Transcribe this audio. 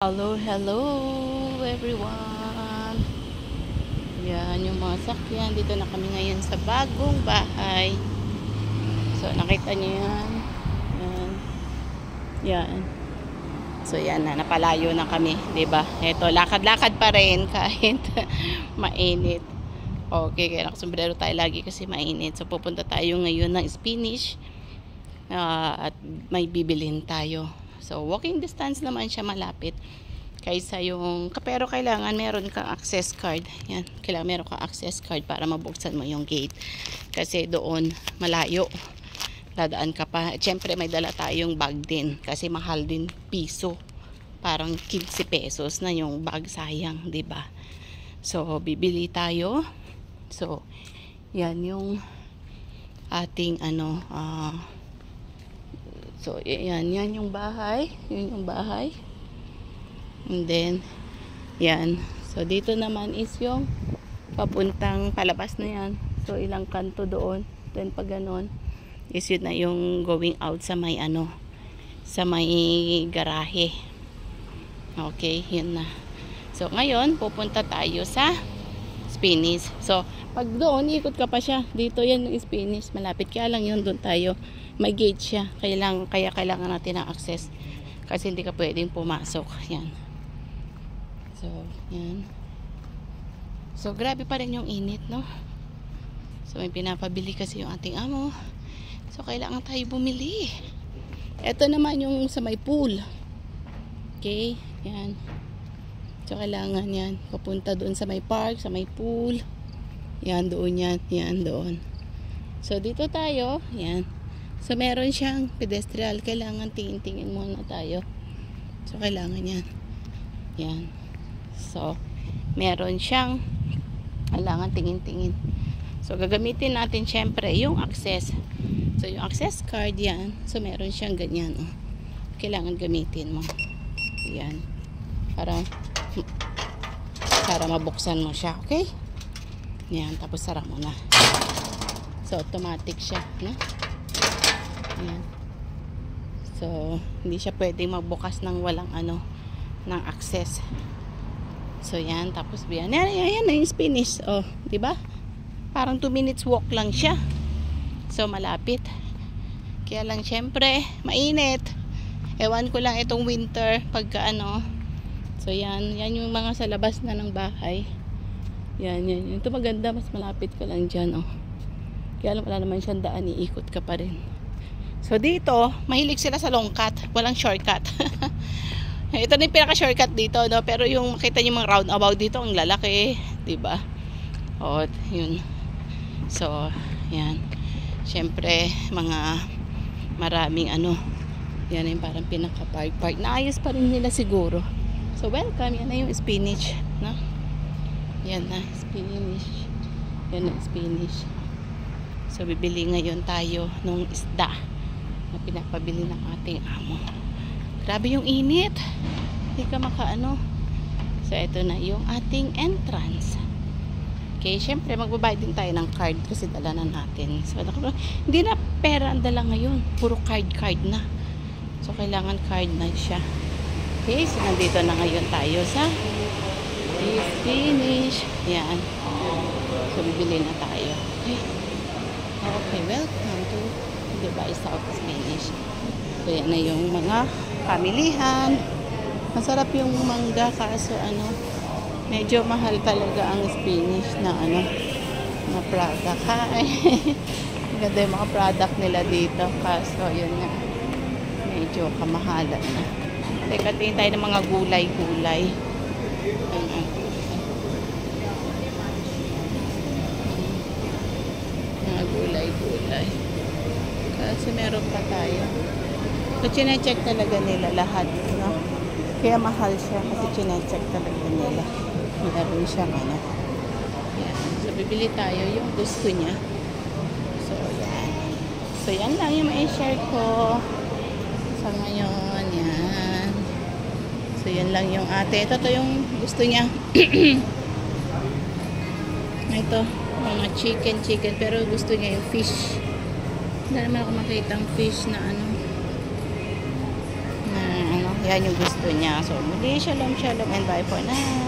Hello, hello everyone. Yan yung mga sakyan. Dito na kami ngayon sa bagong bahay. So nakita niyo yan. Yan. Yan. So yan na, napalayo na kami, 'di ba? Ito, lakad-lakad pa rin kahit mainit. Okay, kaya nakasombrero tayo lagi kasi mainit. So pupunta tayo ngayon ng Spanish. At may bibilhin tayo. So walking distance naman siya, malapit. Kaysa yung, pero kailangan meron kang access card. Yan, kailangan meron kang access card para mabuksan mo yung gate. Kasi doon, malayo. Dadaan ka pa. Siyempre, may dala tayong bag din. Kasi mahal din piso. Parang 15 pesos na yung bag, sayang, 'di ba? So, bibili tayo. So, yan yung ating so, yan yung bahay. Yun yung bahay. And then, yan. So, dito naman is yung papuntang palabas na yan. So, ilang kanto doon. Then, pag ganon, is yun na yung going out sa may sa may garahe. Okay, yun na. So, ngayon, pupunta tayo sa Spanish. So, pag doon, ikot ka pa siya. Dito yan yung Spanish. Malapit. Kaya lang yun, doon tayo. May gate siya. Kaya kailangan natin ng access. Kasi hindi ka pwedeng pumasok. Yan. So, yan. So, grabe pa rin yung init, no? So, may pinapabili kasi yung ating amo. So, kailangan tayo bumili. Ito naman yung sa may pool. Okay? Yan. So, kailangan yan. Papunta doon sa may park, sa may pool. Yan, doon yan. Yan, doon. So, dito tayo. Yan. So, meron siyang pedestrian. Kailangan tingin-tingin muna tayo. So, kailangan yan. Yan. So, meron siyang kailangan tingin-tingin. So, gagamitin natin syempre yung access. So, yung access card yan. So, meron siyang ganyan. Oh. Kailangan gamitin mo. Yan. Para mabuksan mo siya. Okay? Yan. Tapos, sara mo na. So, automatic siya. No? Yan. So, hindi siya pwedeng magbukas ng walang ng access. So, yan. Tapos, yan na yung Spanish. Oh, di ba? Parang 2 minutes walk lang siya. So, malapit. Kaya lang, syempre, mainit. Ewan ko lang itong winter, pagka So, yan. Yan yung mga sa labas na ng bahay. Yan. Ito maganda. Mas malapit ka lang dyan, oh. Kaya lang, wala naman siyang daan. Iikot ka pa rin. So, dito, mahilig sila sa long cut. Walang shortcut. Ito na yung pinaka-shortcut dito, no? Pero yung makita niyo mga roundabout dito, ang lalaki, 'di ba? O, yun. So, yan. Syempre, mga maraming yan yung parang pinaka-park. Naayos pa rin nila siguro. So, welcome. Yan na yung Spanish, no? Yan na, Spanish. Yan na, Spanish. So, bibili ngayon tayo nung isda na pinapabili ng ating amo. Grabe yung init. Hindi ka So, ito na yung ating entrance. Okay, syempre magbabayad din tayo ng card kasi dala na natin. So, hindi na pera ang dala ngayon. Puro card na. So, kailangan card na siya. Okay, so nandito na ngayon tayo sa Spanish. Yan. So, bibili na tayo. Okay. Okay, welcome to Dubai South Spanish. So, yan na yung mga pamilihan. Masarap yung mangga kaso medyo mahal talaga ang Spanish na na product. Ganda yung mga product nila dito kaso yun nga medyo kamahalan na. Teka, tingin tayo ng mga gulay-gulay. Mga gulay-gulay. Kasi meron pa tayo. So, chinecheck talaga nila lahat, no? Kaya mahal siya kasi chinecheck talaga nila. Meron siyang Yan. So, bibili tayo yung gusto niya. So, yan. So, yan lang yung mai-share ko sa ngayon. Yan. So, yan lang yung ate. Ito yung gusto niya. Ito, mga chicken. Pero gusto niya yung fish. Hindi naman ako makita ang fish na yan yung gusto niya. So, muli, shalom, shalom, and bye for now.